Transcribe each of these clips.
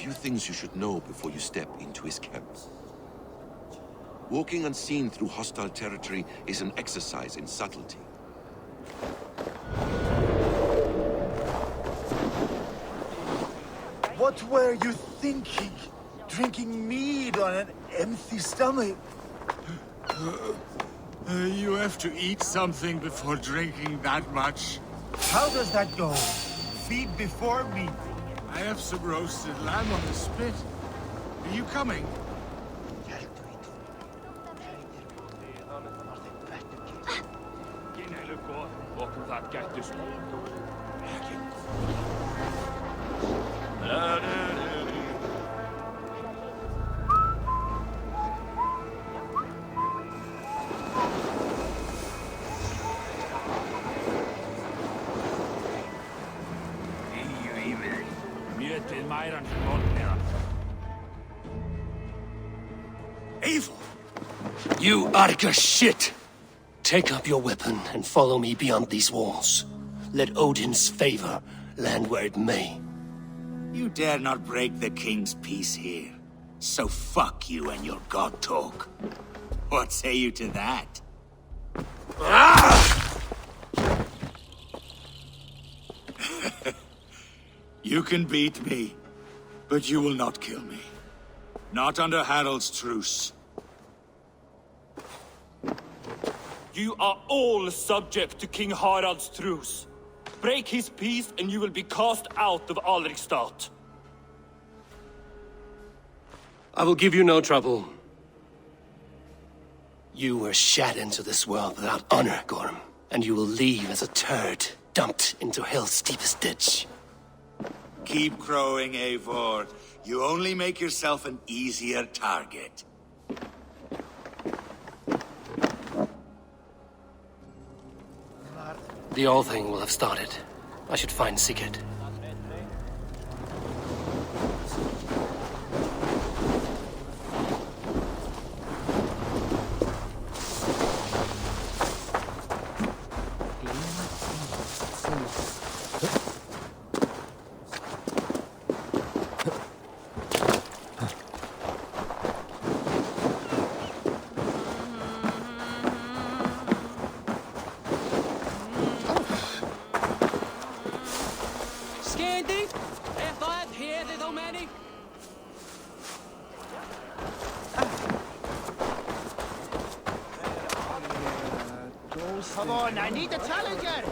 few things you should know before you step into his camp. Walking unseen through hostile territory is an exercise in subtlety. What were you thinking? Drinking mead on an empty stomach? You have to eat something before drinking that much. How does that go? Feed before meat. I have some roasted lamb on the spit. Are you coming? Evil! You Arca shit! Take up your weapon and follow me beyond these walls. Let Odin's favor land where it may. You dare not break the king's peace here. So fuck you and your god talk. What say you to that? You can beat me, but you will not kill me. Not under Harald's truce. You are all subject to King Harald's truce. Break his peace and you will be cast out of Alrikstad. I will give you no trouble. You were shat into this world without honor, Gorm, and you will leave as a turd dumped into hell's deepest ditch. Keep crowing, Eivor. You only make yourself an easier target. The All-Thing will have started. I should find Sigurd. Come on, I need a challenger!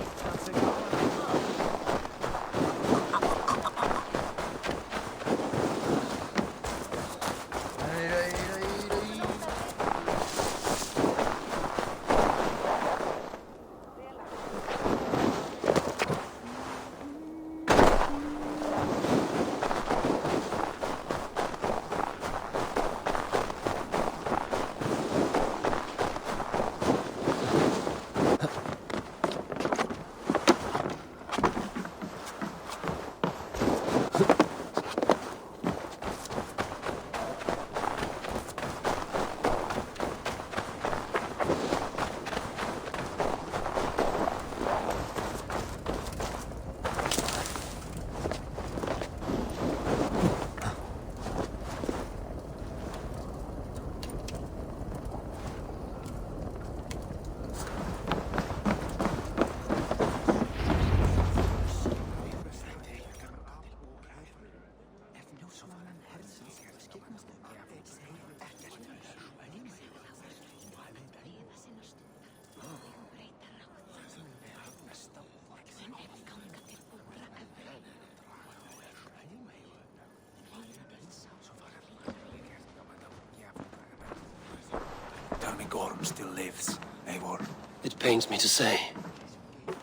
Gorm still lives, Eivor. It pains me to say.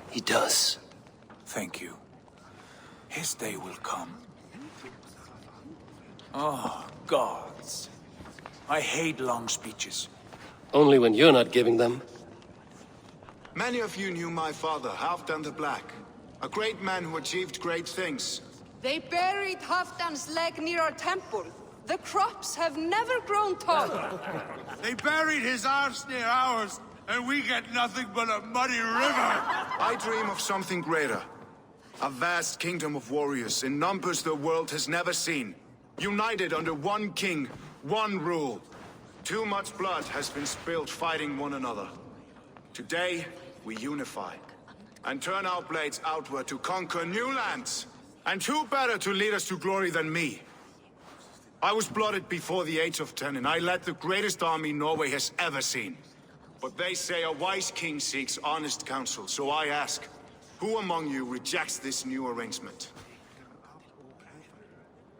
He does. Thank you. His day will come. Oh, gods. I hate long speeches. Only when you're not giving them. Many of you knew my father, Halfdan the Black. A great man who achieved great things. They buried Halfdan's leg near our temple. The crops have never grown taller. They buried his arse near ours, and we get nothing but a muddy river. I dream of something greater. A vast kingdom of warriors in numbers the world has never seen. United under one king, one rule. Too much blood has been spilled fighting one another. Today, we unify and turn our blades outward to conquer new lands. And who better to lead us to glory than me? I was blooded before the age of 10, and I led the greatest army Norway has ever seen. But they say a wise king seeks honest counsel, so I ask, who among you rejects this new arrangement?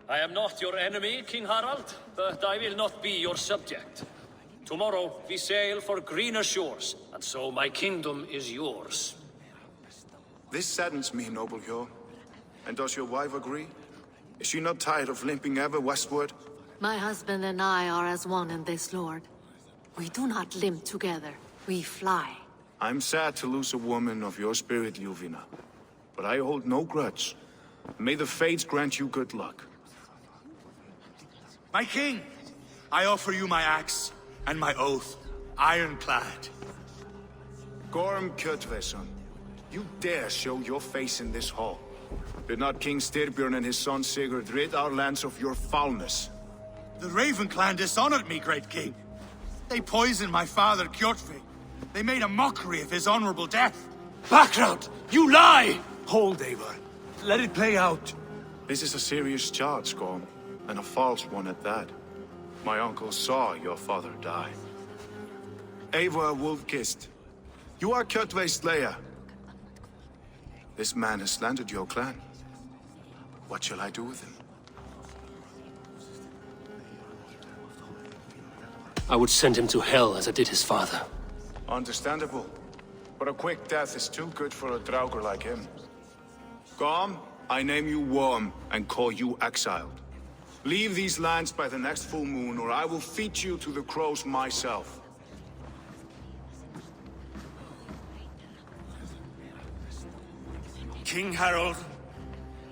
I am not your enemy, King Harald, but I will not be your subject. Tomorrow we sail for greener shores, and so my kingdom is yours. This saddens me, noble Hjor. And does your wife agree? Is she not tired of limping ever westward? My husband and I are as one in this, Lord. We do not limp together, we fly. I'm sad to lose a woman of your spirit, Ljuvina. But I hold no grudge. May the fates grant you good luck. My king, I offer you my axe and my oath, ironclad. Gorm Kjotveson, you dare show your face in this hall. Did not King Styrbjörn and his son Sigurd rid our lands of your foulness? The Raven clan dishonored me, great king. They poisoned my father, Kjotve. They made a mockery of his honorable death. Background! You lie! Hold, Eivor. Let it play out. This is a serious charge, Gorm, and a false one at that. My uncle saw your father die. Eivor Wolf-Kissed, you are Kjotve's slayer. This man has slandered your clan. What shall I do with him? I would send him to hell as I did his father. Understandable. But a quick death is too good for a Draugr like him. Gorm, I name you Worm and call you exiled. Leave these lands by the next full moon, or I will feed you to the crows myself. King Harald,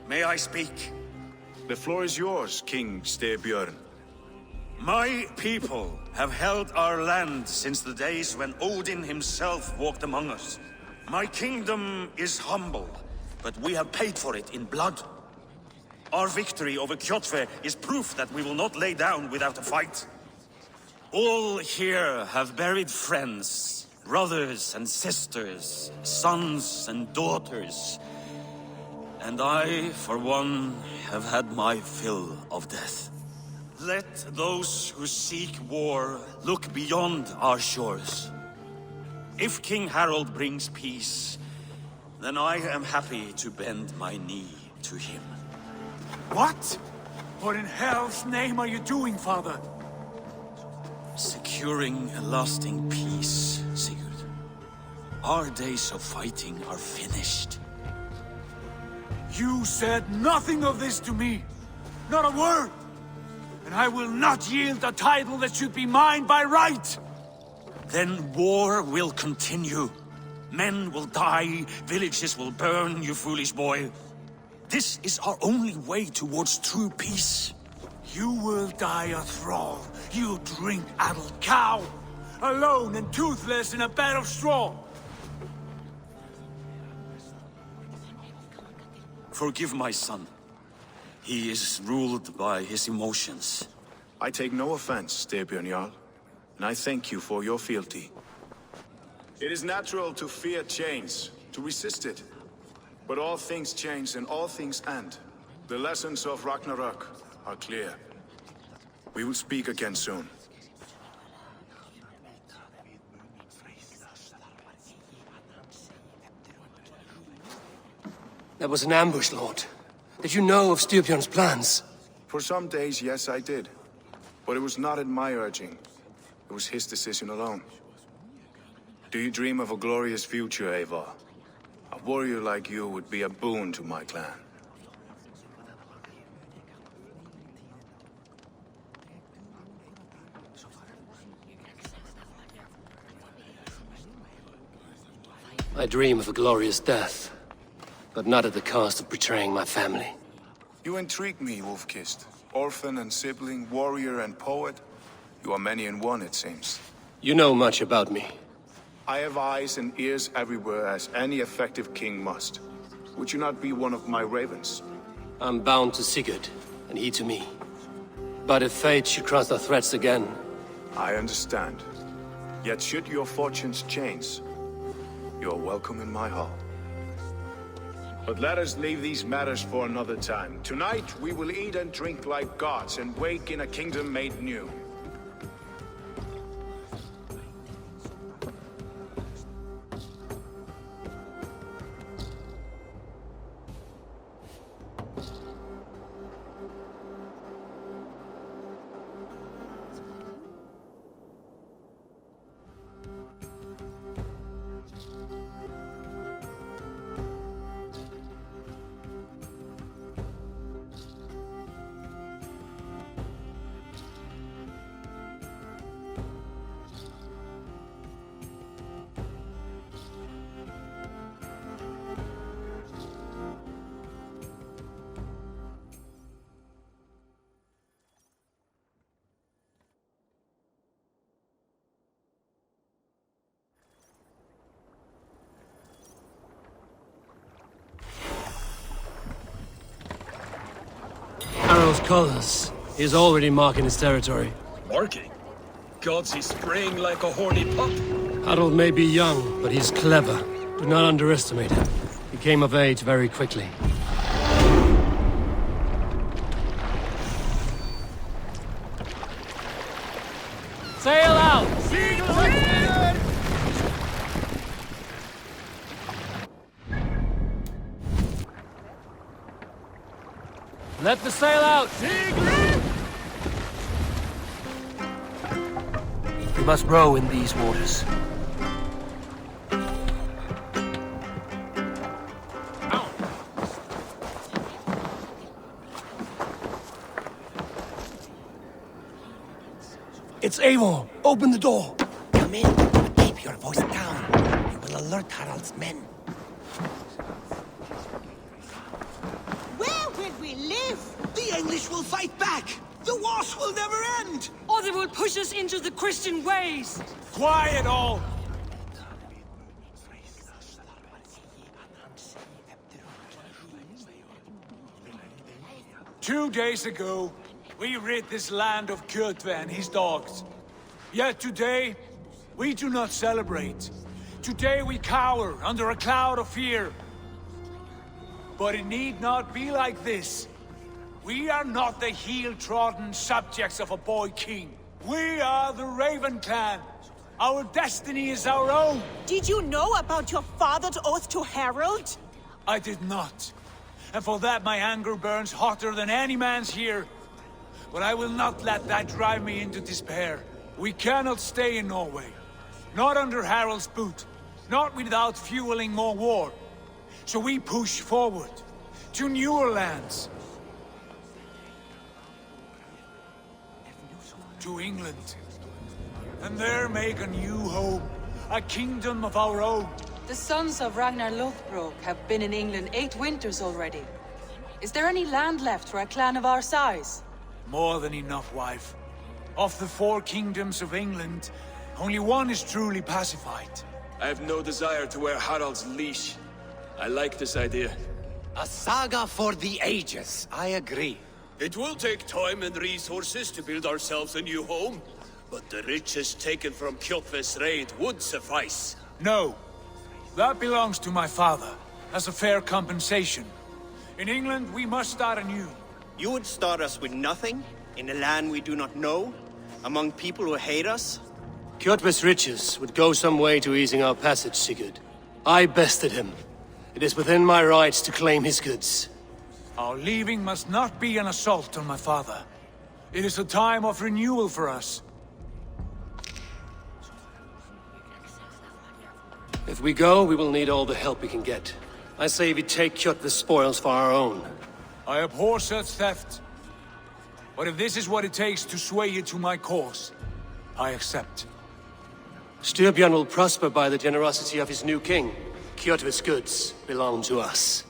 may I speak? The floor is yours, King Styrbjörn. My people have held our land since the days when Odin himself walked among us. My kingdom is humble, but we have paid for it in blood. Our victory over Kjotve is proof that we will not lay down without a fight. All here have buried friends, brothers and sisters, sons and daughters. And I, for one, have had my fill of death. Let those who seek war look beyond our shores. If King Harald brings peace, then I am happy to bend my knee to him. What? What in hell's name are you doing, father? Securing a lasting peace, Sigurd. Our days of fighting are finished. You said nothing of this to me. Not a word. And I will not yield a title that should be mine by right. Then war will continue. Men will die, villages will burn, you foolish boy. This is our only way towards true peace. You will die a thrall, you drink-addled cow. Alone and toothless in a bed of straw. Forgive my son. He is ruled by his emotions. I take no offense, Styrbjörn Jarl, and I thank you for your fealty. It is natural to fear change, to resist it. But all things change and all things end. The lessons of Ragnarok are clear. We will speak again soon. That was an ambush, Lord. Did you know of Styrbjörn's plans? For some days, yes, I did. But it was not at my urging. It was his decision alone. Do you dream of a glorious future, Eivor? A warrior like you would be a boon to my clan. I dream of a glorious death, but not at the cost of betraying my family. You intrigue me, Wolf-Kissed. Orphan and sibling, warrior and poet. You are many in one, it seems. You know much about me. I have eyes and ears everywhere, as any effective king must. Would you not be one of my ravens? I'm bound to Sigurd, and he to me. But if fate should cross our threats again... I understand. Yet should your fortunes change, you are welcome in my hall. But let us leave these matters for another time. Tonight, we will eat and drink like gods and wake in a kingdom made new. Harald's colors. He's already marking his territory. Marking? Gods, he's spraying like a horny pup. Harald may be young, but he's clever. Do not underestimate him. He came of age very quickly. Sail out! Let the sail out! We must row in these waters. It's Eivor! Open the door! Come in, but keep your voice down. You will alert Harald's men. Where will we live? The English will fight back! The wars will never end! Or they will push us into the Christian ways. Quiet all! 2 days ago, we rid this land of Kjotve and his dogs. Yet today, we do not celebrate. Today we cower under a cloud of fear. But it need not be like this. We are not the heel-trodden subjects of a boy king. We are the Raven clan. Our destiny is our own. Did you know about your father's oath to Harald? I did not. And for that my anger burns hotter than any man's here. But I will not let that drive me into despair. We cannot stay in Norway. Not under Harald's boot. Not without fueling more war. So we push forward. To newer lands. To England. And there make a new home. A kingdom of our own. The sons of Ragnar Lothbrok have been in England 8 winters already. Is there any land left for a clan of our size? More than enough, wife. Of the 4 kingdoms of England, only one is truly pacified. I have no desire to wear Harald's leash. I like this idea. A saga for the ages, I agree. It will take time and resources to build ourselves a new home, but the riches taken from Kjotve's raid would suffice. No. That belongs to my father, as a fair compensation. In England, we must start anew. You would start us with nothing? In a land we do not know? Among people who hate us? Kjotve's riches would go some way to easing our passage, Sigurd. I bested him. It is within my rights to claim his goods. Our leaving must not be an assault on my father. It is a time of renewal for us. If we go, we will need all the help we can get. I say we take Kjotve's spoils for our own. I abhor such theft. But if this is what it takes to sway you to my cause, I accept. Styrbjörn will prosper by the generosity of his new king. Kjotve's goods belong to us.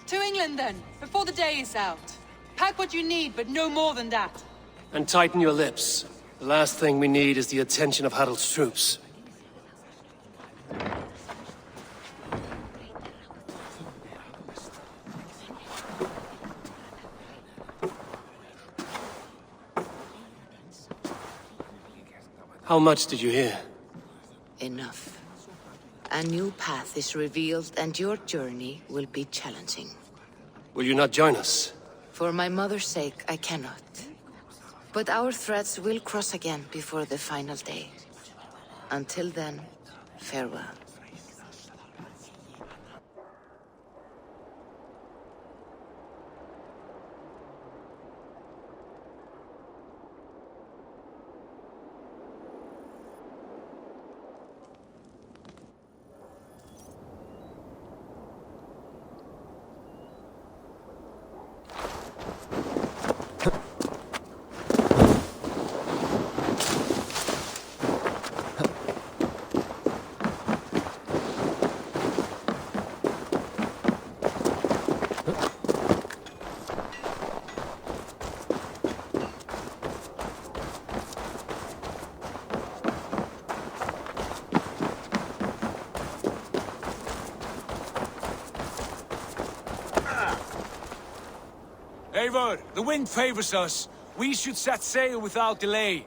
To England then, before the day is out. Pack what you need, but no more than that. And tighten your lips. The last thing we need is the attention of Harald's troops. How much did you hear? Enough. A new path is revealed, and your journey will be challenging. Will you not join us? For my mother's sake, I cannot. But our threads will cross again before the final day. Until then, farewell. Eivor, the wind favors us. We should set sail without delay.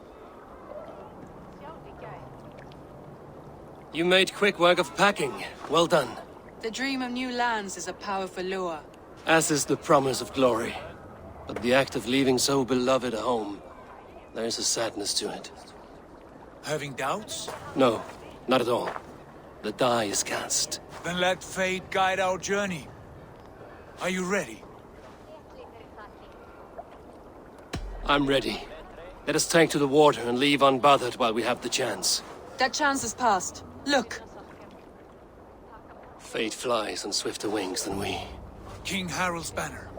You made quick work of packing. Well done. The dream of new lands is a powerful lure. As is the promise of glory. But the act of leaving so beloved a home, there's a sadness to it. Having doubts? No, not at all. The die is cast. Then let fate guide our journey. Are you ready? I'm ready. Let us take to the water and leave unbothered while we have the chance. That chance is past. Look! Fate flies on swifter wings than we. King Harald's banner.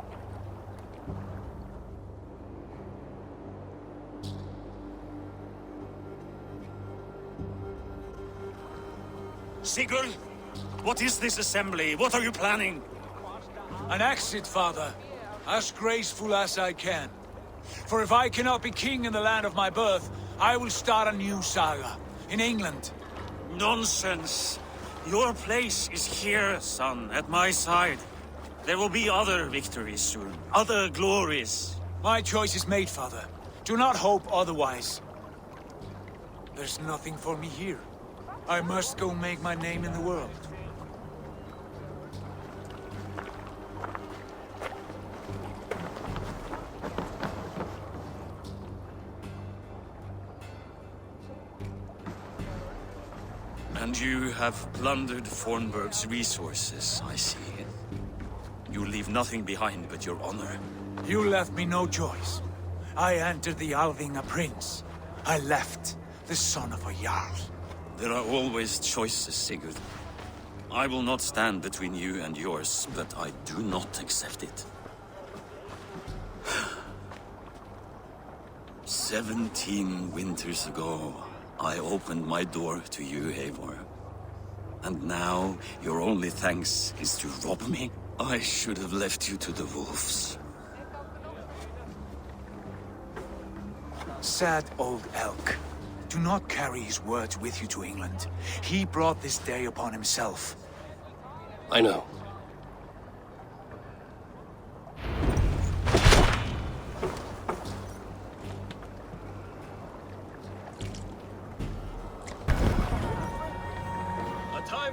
Sigurd, what is this assembly? What are you planning? An exit, father. As graceful as I can. For if I cannot be king in the land of my birth, I will start a new saga. In England. Nonsense. Your place is here, son, at my side. There will be other victories soon. Other glories. My choice is made, father. Do not hope otherwise. There's nothing for me here. I must go make my name in the world. And you have plundered Fornburg's resources, I see. You leave nothing behind but your honor. You left me no choice. I entered the Alving a prince. I left the son of a Jarl. There are always choices, Sigurd. I will not stand between you and yours, but I do not accept it. 17 winters ago, I opened my door to you, Eivor. And now, your only thanks is to rob me? I should have left you to the wolves. Sad old elk. Do not carry his words with you to England. He brought this day upon himself. I know.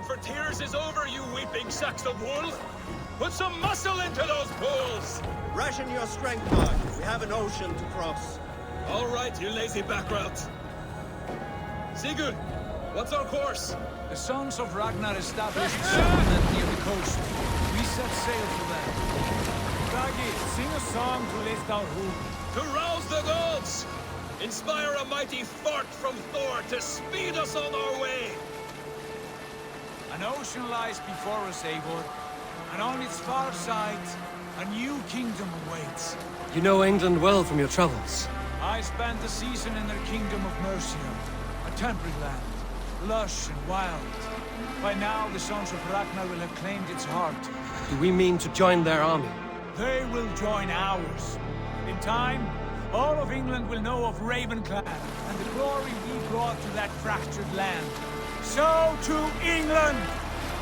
For tears is over, you weeping sacks of wool! Put some muscle into those bulls! Ration your strength, Mark. We have an ocean to cross. All right, you lazy backrout. Sigurd, what's our course? The sons of Ragnar established settlement near the coast. We set sail for them. Bragi, sing a song to lift our hoop. To rouse the gods! Inspire a mighty fart from Thor to speed us on our way! An ocean lies before us, Eivor, and on its far side, a new kingdom awaits. You know England well from your travels. I spent a season in their kingdom of Mercia, a temperate land, lush and wild. By now, the sons of Ragnar will have claimed its heart. Do we mean to join their army? They will join ours. In time, all of England will know of Ravenclan and the glory we brought to that fractured land. So to England!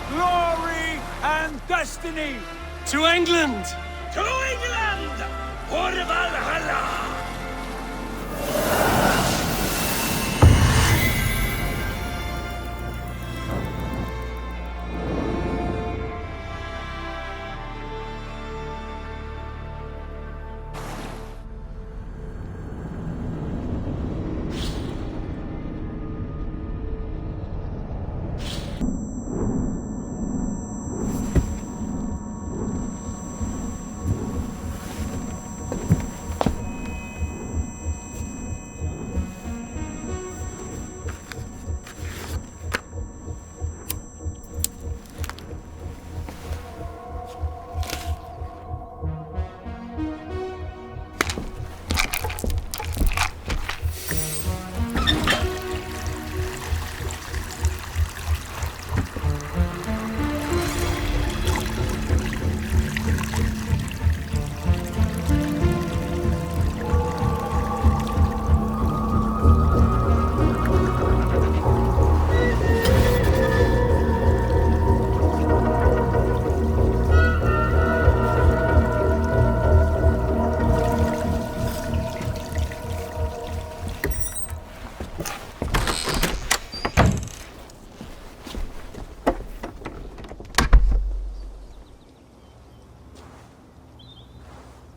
Glory and destiny! To England! To England! For Valhalla!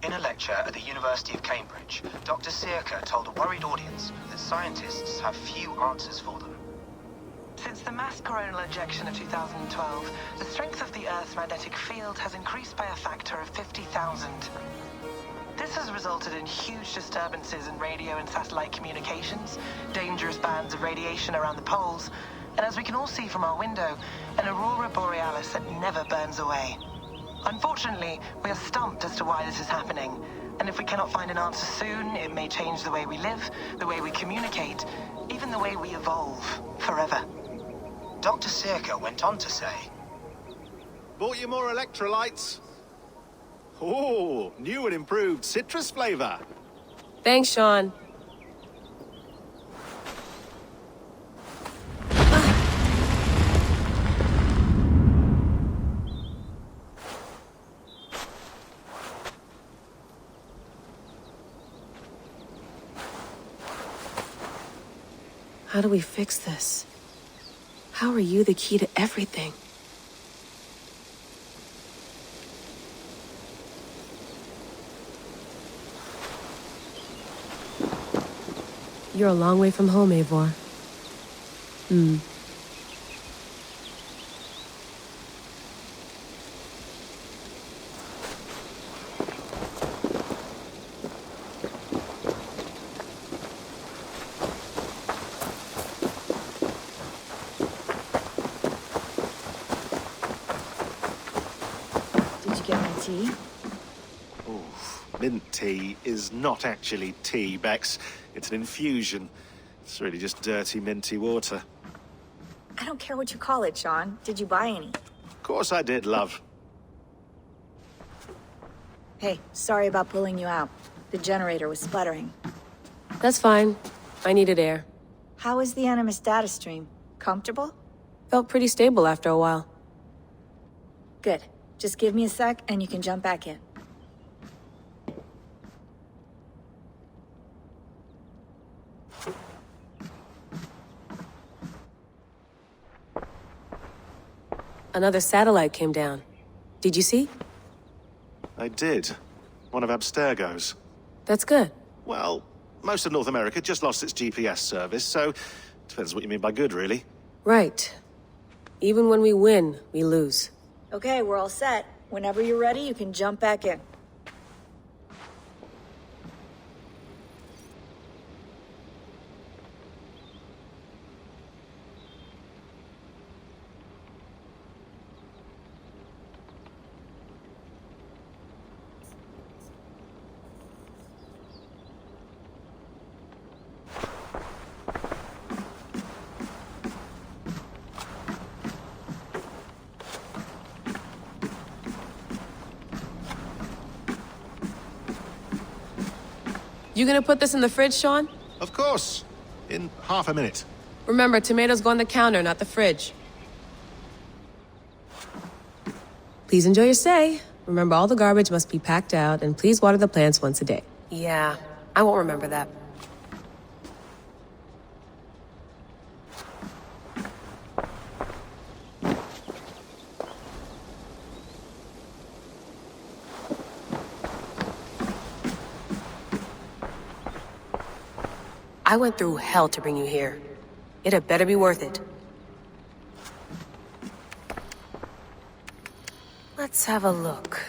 In a lecture at the University of Cambridge, Dr. Circa told a worried audience that scientists have few answers for them. Since the mass coronal ejection of 2012, the strength of the Earth's magnetic field has increased by a factor of 50,000. This has resulted in huge disturbances in radio and satellite communications, dangerous bands of radiation around the poles, and as we can all see from our window, an aurora borealis that never burns away. Unfortunately, we are stumped as to why this is happening, and if we cannot find an answer soon, it may change the way we live, the way we communicate, even the way we evolve, forever. Dr. Circa went on to say, Bought you more electrolytes? Oh, new and improved citrus flavor. Thanks, Sean. How do we fix this? How are you the key to everything? You're a long way from home, Eivor. Did you get my tea? Mint tea is not actually tea, Bex. It's an infusion. It's really just dirty, minty water. I don't care what you call it, Sean. Did you buy any? Of course I did, love. Hey, sorry about pulling you out. The generator was sputtering. That's fine. I needed air. How is the Animus data stream? Comfortable? Felt pretty stable after a while. Good. Just give me a sec and you can jump back in. Another satellite came down. Did you see? I did. One of Abstergo's. That's good. Well, most of North America just lost its GPS service, so depends what you mean by good, really. Right. Even when we win, we lose. Okay, we're all set. Whenever you're ready, you can jump back in. You gonna put this in the fridge, Sean? Of course. In half a minute. Remember, tomatoes go on the counter, not the fridge. Please enjoy your stay. Remember, all the garbage must be packed out, and please water the plants once a day. Yeah, I won't remember that. I went through hell to bring you here. It had better be worth it. Let's have a look.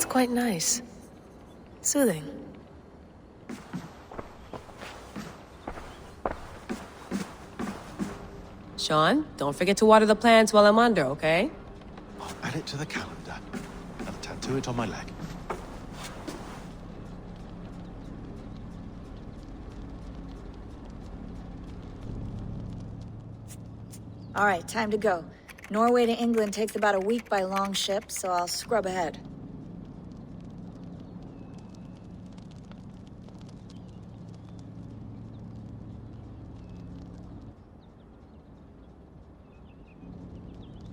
That's quite nice. Soothing. Sean, don't forget to water the plants while I'm under, okay? I'll add it to the calendar. I'll tattoo it on my leg. All right, time to go. Norway to England takes about a week by long ship, so I'll scrub ahead.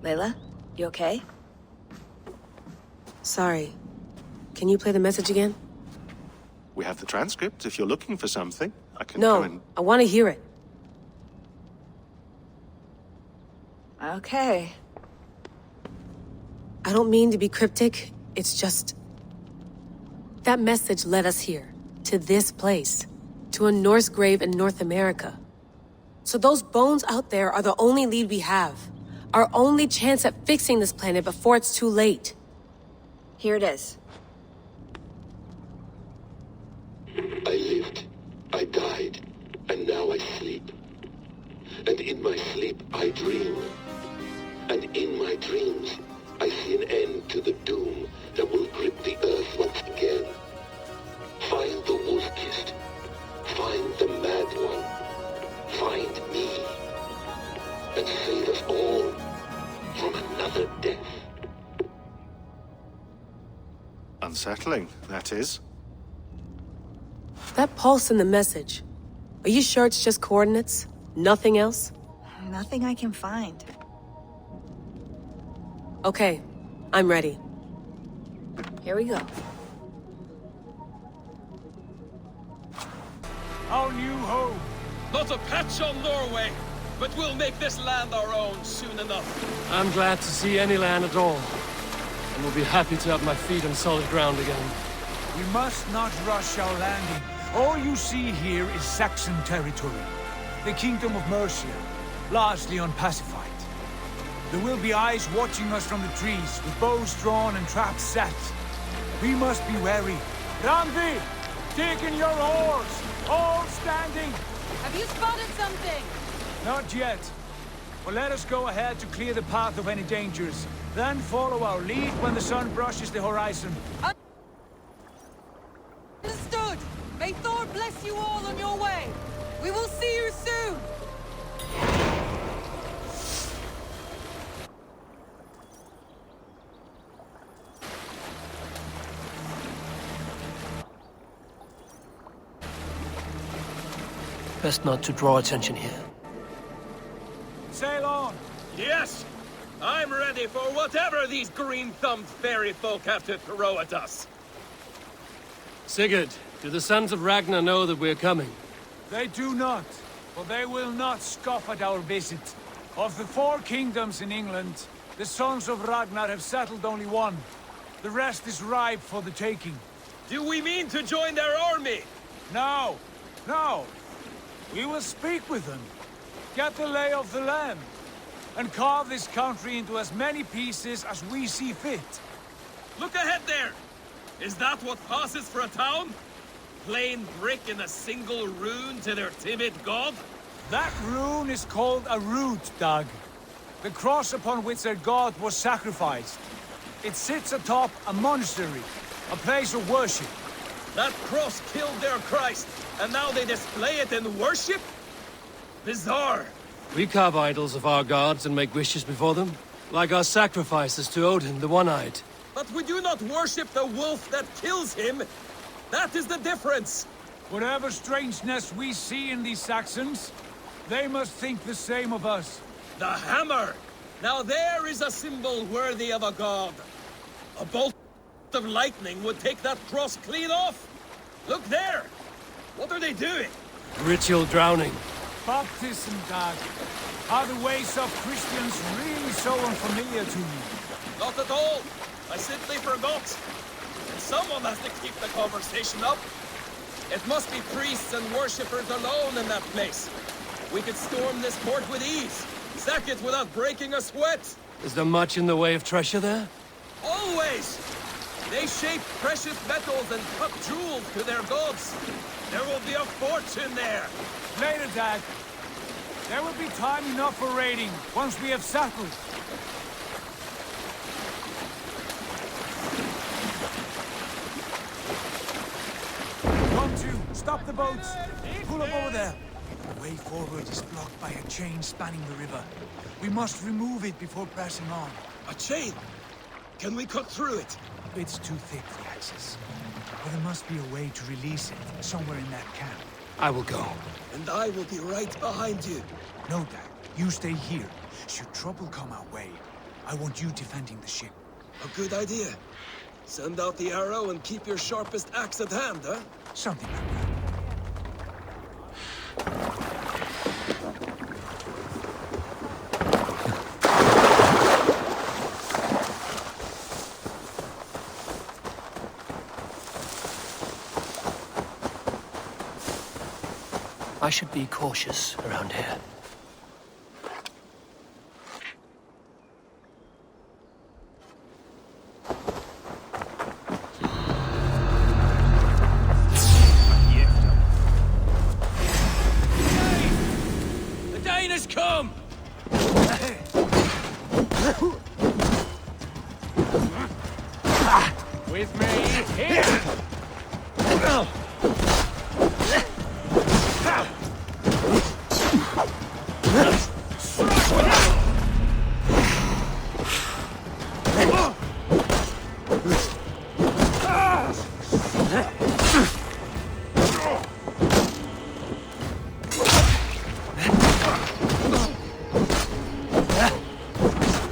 Layla, you okay? Sorry. Can you play the message again? We have the transcript if you're looking for something. I can go and... No, I want to hear it. Okay. I don't mean to be cryptic, it's just... That message led us here, to this place, to a Norse grave in North America. So those bones out there are the only lead we have. Our only chance at fixing this planet before it's too late. Here it is. I lived, I died, and now I sleep. And in my sleep I dream. And in my dreams, I see an end to the doom that will grip the earth once again. Find the wolf-kissed. Find the mad one. Find me. And save us all from another death. Unsettling, that is. That pulse in the message. Are you sure it's just coordinates? Nothing else? Nothing I can find. Okay, I'm ready. Here we go. Our new home. Not a patch on Norway, but we'll make this land our own soon enough. I'm glad to see any land at all. And will be happy to have my feet on solid ground again. We must not rush our landing. All you see here is Saxon territory. The Kingdom of Mercia, largely unpacified. There will be eyes watching us from the trees, with bows drawn and traps set. We must be wary. Randi! Dig in your oars! All standing! Have you spotted something? Not yet. But let us go ahead to clear the path of any dangers. Then follow our lead when the sun brushes the horizon. Understood! May Thor bless you all on your way! We will see you soon! Best not to draw attention here. Sail on! Yes! I'm ready for whatever these green-thumbed fairy folk have to throw at us. Sigurd, do the sons of Ragnar know that we're coming? They do not, but they will not scoff at our visit. Of the 4 kingdoms in England, the sons of Ragnar have settled only one. The rest is ripe for the taking. Do we mean to join their army? No, no. We will speak with them, get the lay of the land, and carve this country into as many pieces as we see fit. Look ahead there! Is that what passes for a town? Plain brick in a single rune to their timid god? That rune is called a root, Doug. The cross upon which their god was sacrificed. It sits atop a monastery, a place of worship. That cross killed their Christ, and now they display it in worship? Bizarre. We carve idols of our gods and make wishes before them, like our sacrifices to Odin, the One-Eyed. But we do not worship the wolf that kills him. That is the difference. Whatever strangeness we see in these Saxons, they must think the same of us. The hammer! Now there is a symbol worthy of a god. A bolt of lightning would take that cross clean off. Look there! What are they doing? Ritual drowning. Baptism, Dad. Are the ways of Christians really so unfamiliar to you? Not at all. I simply forgot. And someone has to keep the conversation up. It must be priests and worshippers alone in that place. We could storm this port with ease. Sack it without breaking a sweat. Is there much in the way of treasure there? Always! They shape precious metals and cut jewels to their gods. There will be a fortune there. Later, Dad. There will be time enough for raiding once we have settled. Come to, stop the boats. Pull up over there. The way forward is blocked by a chain spanning the river. We must remove it before pressing on. A chain? Can we cut through it? It's too thick for access. But there must be a way to release it somewhere in that camp. I will go. And I will be right behind you. No, Dad. You stay here. Should trouble come our way, I want you defending the ship. A good idea. Send out the arrow and keep your sharpest axe at hand, huh? Something like that. I should be cautious around here. The Dane has come! With me, here!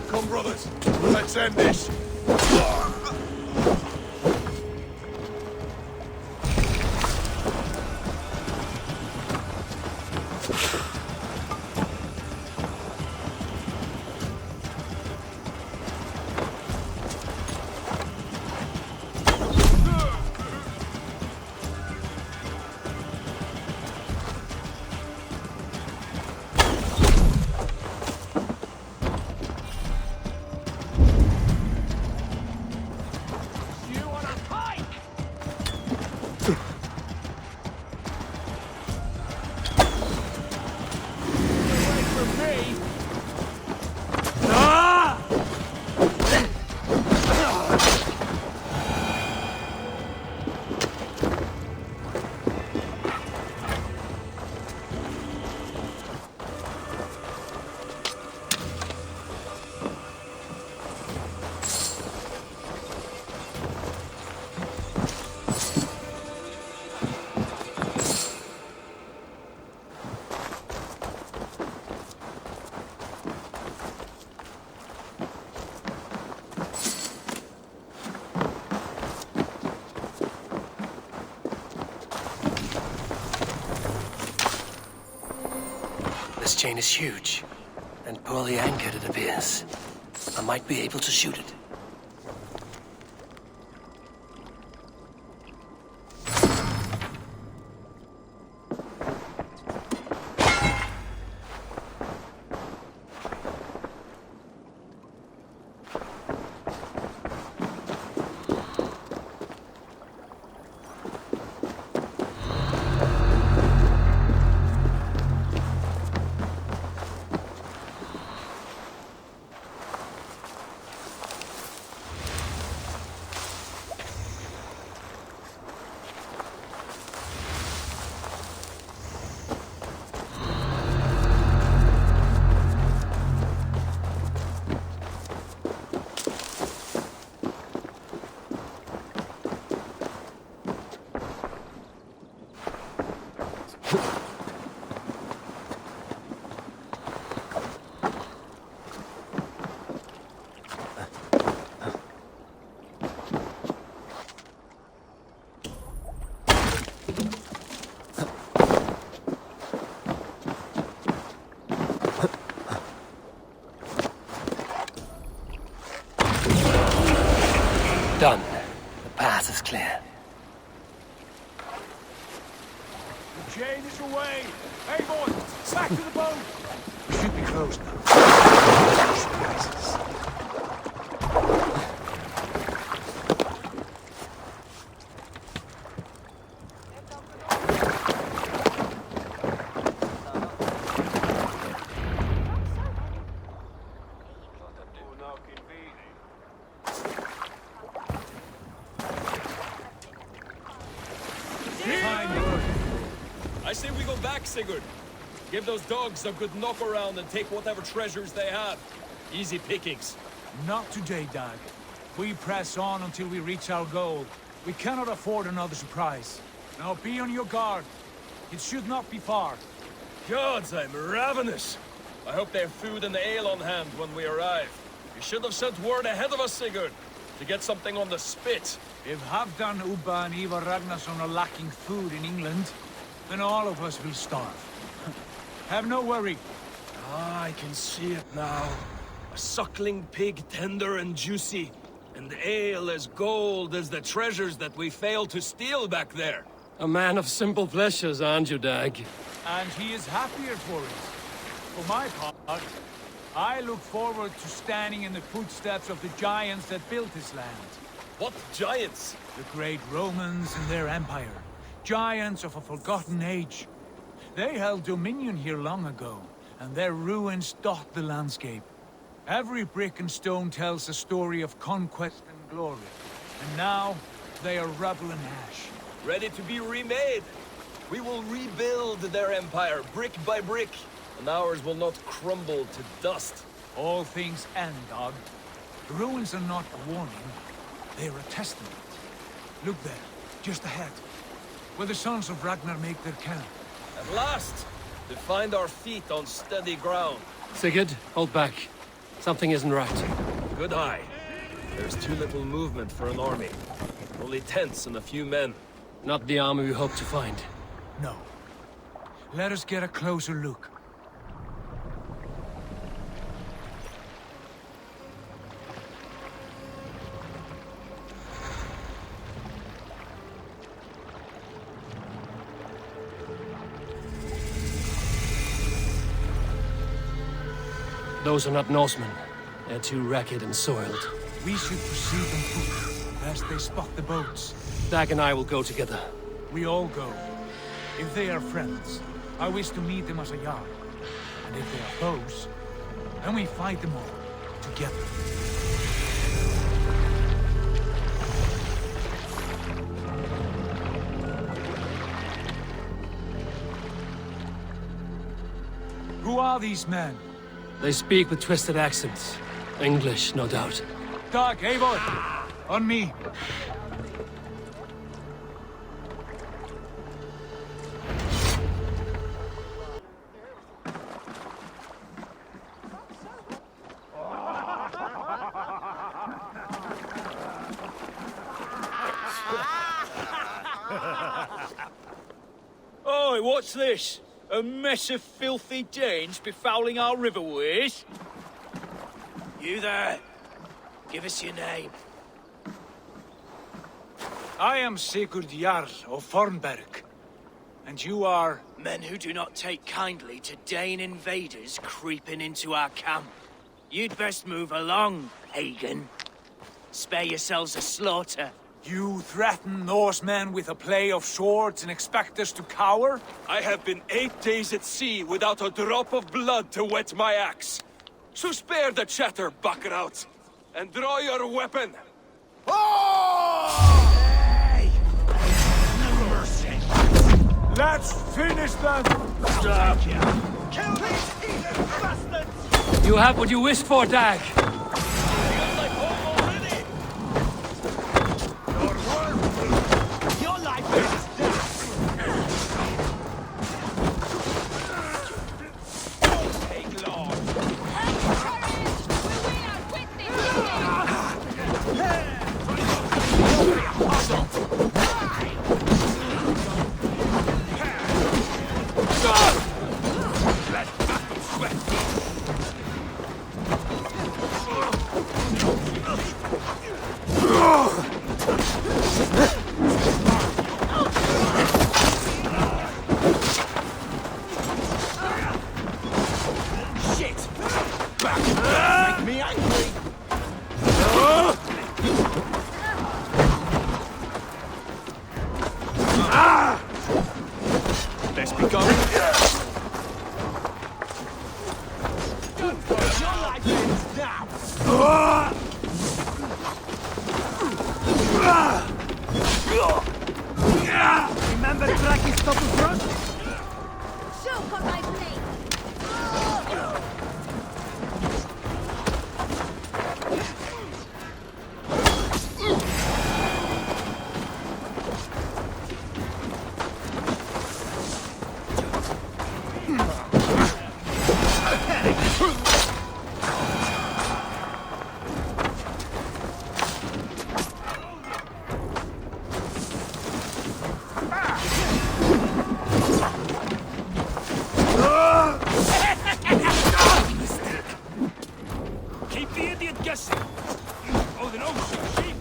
Come, brothers. Let's end this. This chain is huge, and poorly anchored it appears. I might be able to shoot it. Done. The path is clear. The chain is away. Hey, boy, back to the boat. We should be close now. Surprises. I say we go back, Sigurd. Give those dogs a good knock around and take whatever treasures they have. Easy pickings. Not today, Dag. We press on until we reach our goal. We cannot afford another surprise. Now be on your guard. It should not be far. Gods, I'm ravenous. I hope they have food and ale on hand when we arrive. You should have sent word ahead of us, Sigurd, to get something on the spit. If Halfdan, Ubba and Ivar Ragnarsson are lacking food in England, then all of us will starve. Have no worry. Ah, I can see it now. A suckling pig, tender and juicy, and ale as gold as the treasures that we failed to steal back there. A man of simple pleasures, aren't you, Dag? And he is happier for it. For my part, I look forward to standing in the footsteps of the giants that built this land. What giants? The great Romans and their empire. Giants of a forgotten age. They held dominion here long ago, and their ruins dot the landscape. Every brick and stone tells a story of conquest and glory. And now, they are rubble and ash. Ready to be remade. We will rebuild their empire, brick by brick, and ours will not crumble to dust. All things end, Dog. The ruins are not a warning. They are a testament. Look there, just ahead, where the sons of Ragnar make their camp. At last, to find our feet on steady ground. Sigurd, hold back. Something isn't right. Good eye. There's too little movement for an army. Only tents and a few men. Not the army we hope to find. No. Let us get a closer look. Those are not Norsemen. They're too ragged and soiled. We should proceed on foot, lest they spot the boats. Dag and I will go together. We all go. If they are friends, I wish to meet them as a yard. And if they are foes, then we fight them all, together. Who are these men? They speak with twisted accents. English, no doubt. Dag, Eivor! On me! Oi, what's this? A mess of filthy Danes befouling our riverways? You there. Give us your name. I am Sigurd Jarl of Fornberg. And you are... Men who do not take kindly to Dane invaders creeping into our camp. You'd best move along, Hagen. Spare yourselves a slaughter. You threaten Norsemen with a play of swords and expect us to cower? I have been 8 days at sea without a drop of blood to wet my axe. So spare the chatter, Buckerout, and draw your weapon. Oh! Hey! No mercy. Let's finish them! Stop. Kill these heathen bastards! You have what you wished for, Dag. Your life is death! Take long! Remember Draki's double thrust? Show for my blade! Keep the idiot guessing. Oh, the ocean sheep.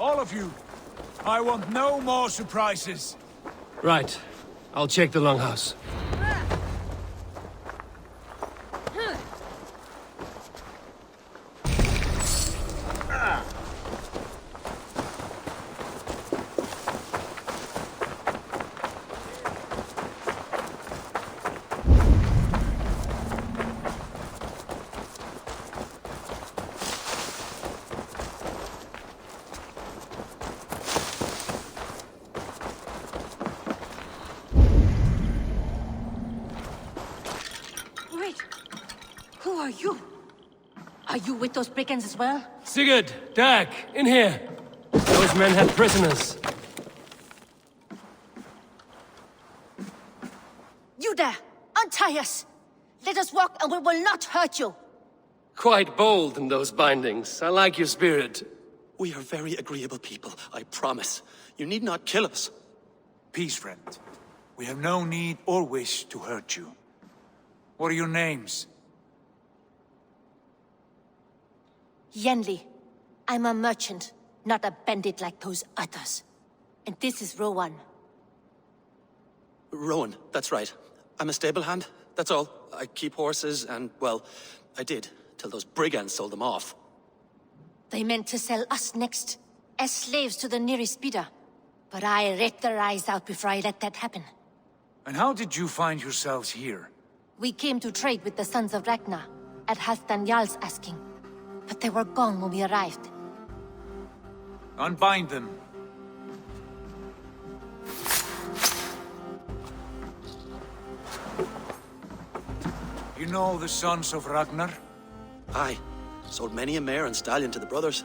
All of you. I want no more surprises. Right. I'll check the longhouse. Who are you? Are you with those brigands as well? Sigurd, Dag, in here. Those men had prisoners. You there! Untie us! Let us walk and we will not hurt you! Quite bold in those bindings. I like your spirit. We are very agreeable people, I promise. You need not kill us. Peace, friend. We have no need or wish to hurt you. What are your names? Yenli. I'm a merchant, not a bandit like those others. And this is Rowan. Rowan, that's right. I'm a stable hand, that's all. I keep horses and, well, I did, till those brigands sold them off. They meant to sell us next, as slaves to the nearest bidder. But I ripped their eyes out before I let that happen. And how did you find yourselves here? We came to trade with the sons of Ragnar, at Halfdan Jarl's asking. But they were gone when we arrived. Unbind them. You know the sons of Ragnar? Aye. Sold many a mare and stallion to the brothers.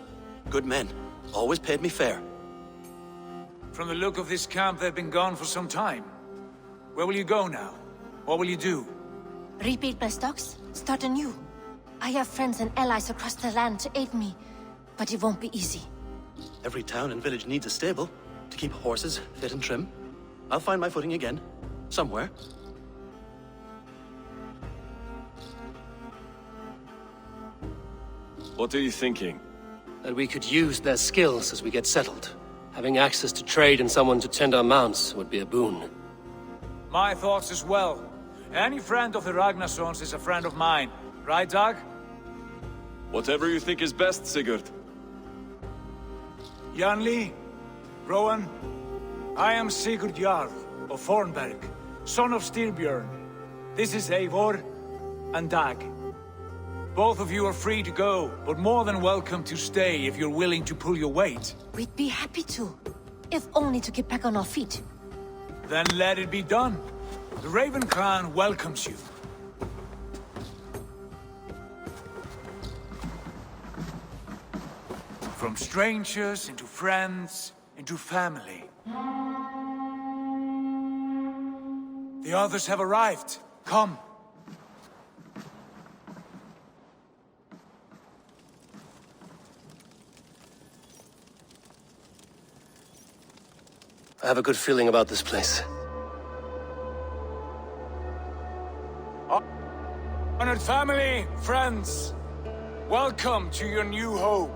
Good men. Always paid me fair. From the look of this camp, they've been gone for some time. Where will you go now? What will you do? Rebuild my stocks, start anew. I have friends and allies across the land to aid me, but it won't be easy. Every town and village needs a stable to keep horses fit and trim. I'll find my footing again. Somewhere. What are you thinking? That we could use their skills as we get settled. Having access to trade and someone to tend our mounts would be a boon. My thoughts as well. Any friend of the Ragnarsons is a friend of mine. Right, Dag? Whatever you think is best, Sigurd. Janli, Rowan, I am Sigurd Jarl of Fornberg, son of Styrbjörn. This is Eivor and Dag. Both of you are free to go, but more than welcome to stay if you're willing to pull your weight. We'd be happy to, if only to get back on our feet. Then let it be done. The Raven Clan welcomes you. From strangers into friends, into family. The others have arrived. Come. I have a good feeling about this place. Honored family, friends, welcome to your new home.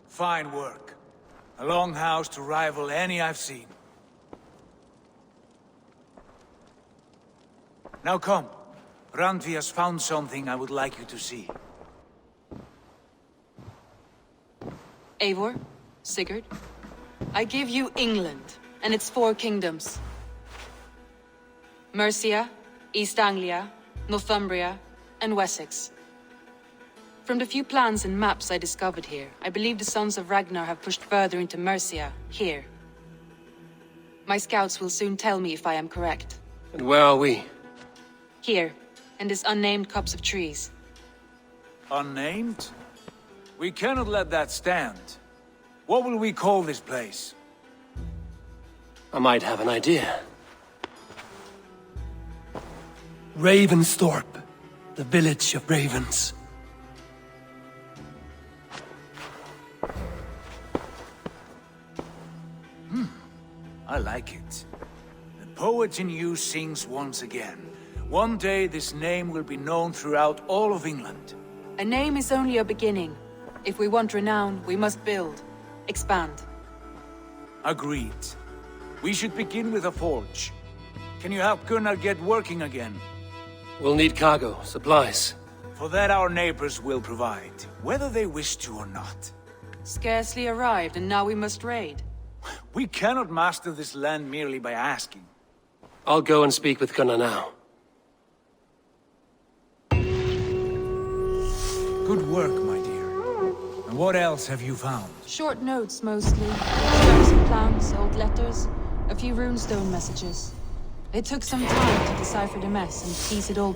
Fine work. A long house to rival any I've seen. Now come. Randvi has found something I would like you to see. Eivor, Sigurd, I give you England and its 4 kingdoms. Mercia, East Anglia, Northumbria, and Wessex. From the few plans and maps I discovered here, I believe the Sons of Ragnar have pushed further into Mercia, here. My scouts will soon tell me if I am correct. And where are we? Here, in this unnamed copse of trees. Unnamed? We cannot let that stand. What will we call this place? I might have an idea. Ravensthorpe, the village of ravens. I like it. The poet in you sings once again. One day this name will be known throughout all of England. A name is only a beginning. If we want renown, we must build, expand. Agreed. We should begin with a forge. Can you help Gunnar get working again? We'll need cargo, supplies. For that our neighbors will provide, whether they wish to or not. Scarcely arrived, and now we must raid. We cannot master this land merely by asking. I'll go and speak with Gunnar now. Good work, my dear. And what else have you found? Short notes, mostly. Scraps of plans, old letters, a few runestone messages. It took some time to decipher the mess and piece it all